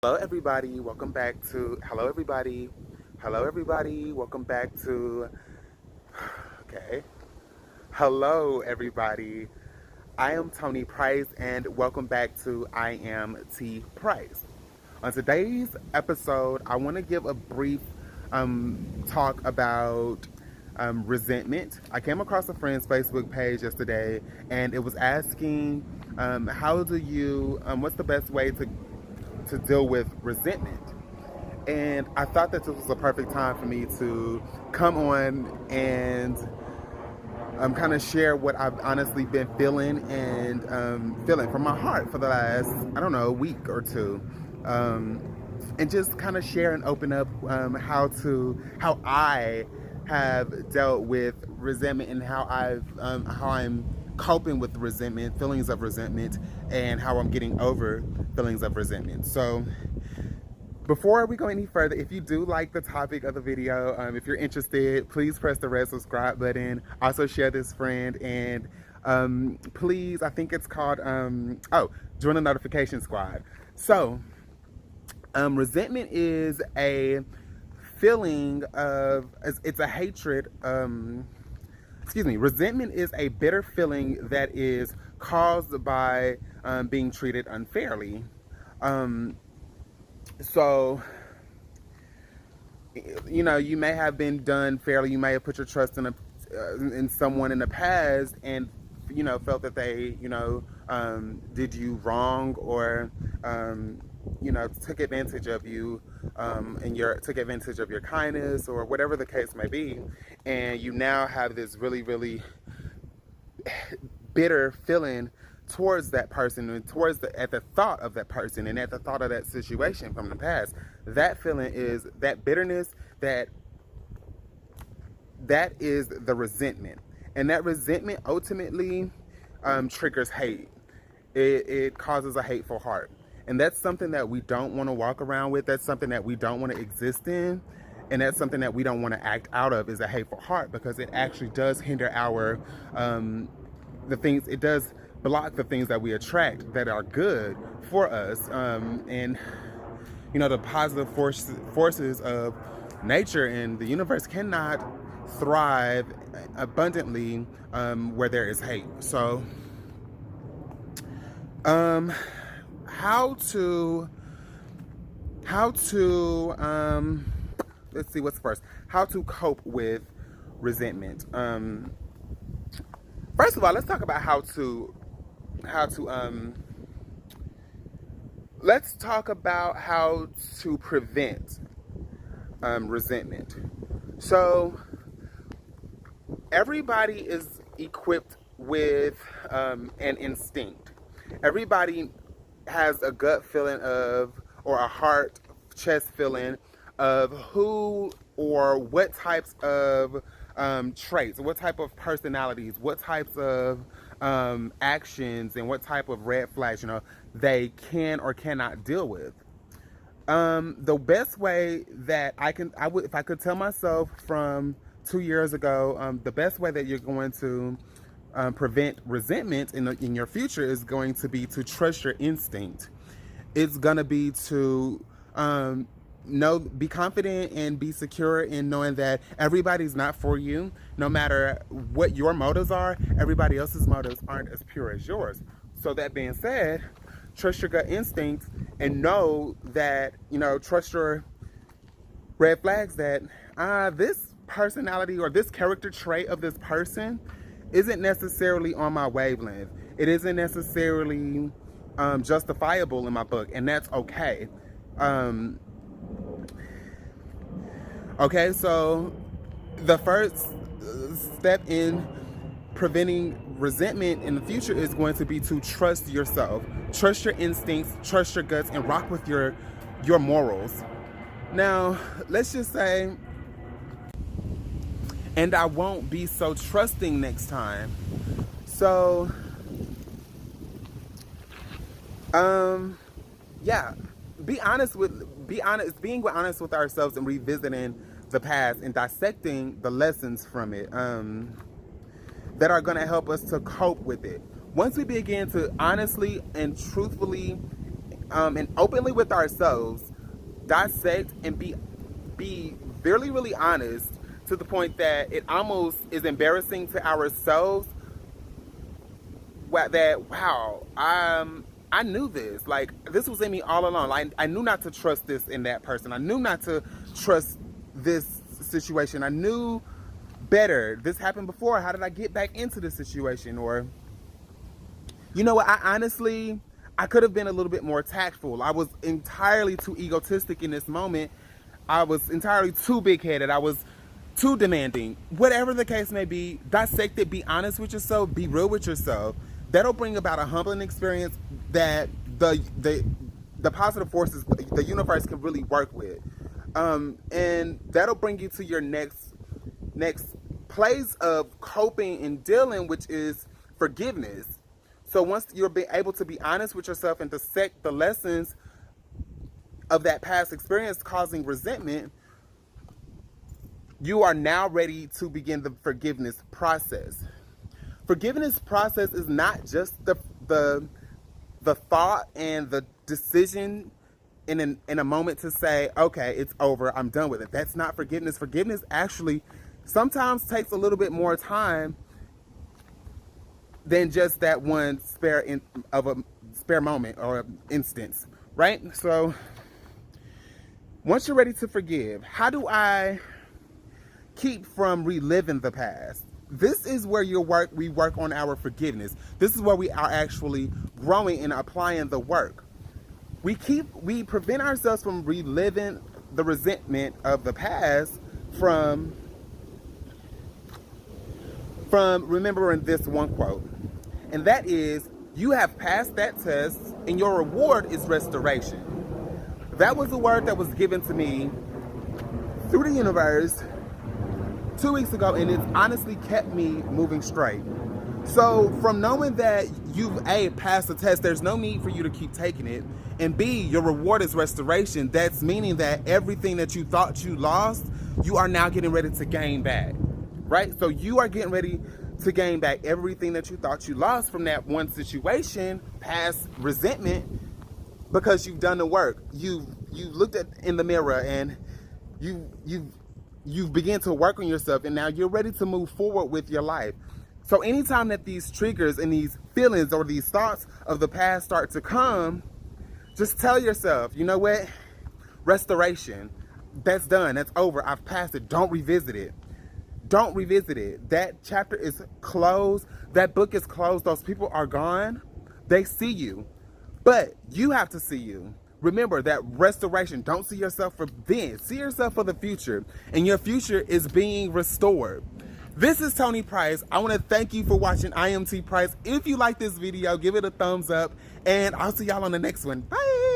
Hello everybody, welcome back to Hello everybody, welcome back to Okay. Hello everybody. I am Tony Price and welcome back to I Am T Price. On today's episode, I want to give a brief talk about resentment. I came across a friend's Facebook page yesterday and it was asking how do you what's the best way to deal with resentment. And I thought that this was a perfect time for me to come on and kind of share what I've honestly been feeling and feeling from my heart for the last, I don't know, week or two. And just kind of share and open up how I have dealt with resentment and how I'm coping with resentment, feelings of resentment, and how I'm getting over feelings of resentment. So before we go any further, if you do like the topic of the video, if you're interested, please press the red subscribe button. Also share this friend, and please, I think it's called, join the notification squad. So, resentment is a feeling of, it's a hatred, resentment is a bitter feeling that is caused by being treated unfairly. So, you may have been done fairly. You may have put your trust in someone in the past, and felt that they did you wrong, or took advantage of you, and took advantage of your kindness, or whatever the case may be, and you now have this really, really bitter feeling towards that person, and at the thought of that person, and at the thought of that situation from the past. That feeling is that bitterness, that is the resentment, and that resentment ultimately triggers hate. It causes a hateful heart, and that's something that we don't want to walk around with. That's something that we don't want to exist in, and that's something that we don't want to act out of, is a hateful heart, because it actually does hinder our it does block the things that we attract that are good for us, and the positive forces of nature and the universe cannot thrive abundantly where there is hate. So how to let's see, what's first, how to cope with resentment. First of all, let's talk about let's talk about how to prevent resentment. So everybody is equipped with an instinct. Everybody has a gut feeling of, or a heart chest feeling of who or what types of traits, what type of personalities, what types of actions, and what type of red flags they can or cannot deal with. The best way that I would, if I could tell myself from 2 years ago, the best way that you're going to prevent resentment in your future is going to be to trust your instinct. It's going to be to be confident and be secure in knowing that everybody's not for you. No matter what your motives are, everybody else's motives aren't as pure as yours. So that being said, trust your gut instinct and know that, trust your red flags, that this personality or this character trait of this person isn't necessarily on my wavelength. It isn't necessarily justifiable in my book, and that's okay. Okay, so the first step in preventing resentment in the future is going to be to trust yourself, trust your instincts, trust your guts, and rock with your morals. Now, let's just say, and I won't be so trusting next time. So, yeah, being honest with ourselves and revisiting the past and dissecting the lessons from it that are going to help us to cope with it. Once we begin to honestly and truthfully and openly with ourselves, dissect and be really, really honest to the point that it almost is embarrassing to ourselves that, wow, I knew this. Like, this was in me all along. Like, I knew not to trust this in that person. I knew not to trust this situation. I knew better. This happened before. How did I get back into this situation? Or, you know what? I could have been a little bit more tactful. I was entirely too egotistic in this moment. I was entirely too big-headed. I was too demanding. Whatever the case may be, dissect it, be honest with yourself, be real with yourself. That'll bring about a humbling experience that the positive forces, the universe can really work with. And that'll bring you to your next place of coping and dealing, which is forgiveness. So once you're able to be honest with yourself and dissect the lessons of that past experience causing resentment, you are now ready to begin the forgiveness process. Forgiveness process is not just the thought and the decision in a moment to say, okay, it's over, I'm done with it. That's not forgiveness. Forgiveness actually sometimes takes a little bit more time than just that one spare moment or instance, right? So once you're ready to forgive, how do I keep from reliving the past? This is where we work on our forgiveness. This is where we are actually growing and applying the work. We prevent ourselves from reliving the resentment of the past from remembering this one quote. And that is, you have passed that test and your reward is restoration. That was the word that was given to me through the universe 2 weeks ago, and it's honestly kept me moving straight. So from knowing that you've A, passed the test, there's no need for you to keep taking it, and B, your reward is restoration. That's meaning that everything that you thought you lost, you are now getting ready to gain back, right? So you are getting ready to gain back everything that you thought you lost from that one situation, past resentment, because you've done the work. You've looked in the mirror and you've begun to work on yourself, and now you're ready to move forward with your life. So anytime that these triggers and these feelings or these thoughts of the past start to come, just tell yourself, you know what? Restoration. That's done. That's over. I've passed it. Don't revisit it. Don't revisit it. That chapter is closed. That book is closed. Those people are gone. They see you. But you have to see you. Remember that restoration. Don't see yourself for then. See yourself for the future. And your future is being restored. This is Tony Price. I want to thank you for watching I Am T Price. If you like this video, give it a thumbs up. And I'll see y'all on the next one. Bye.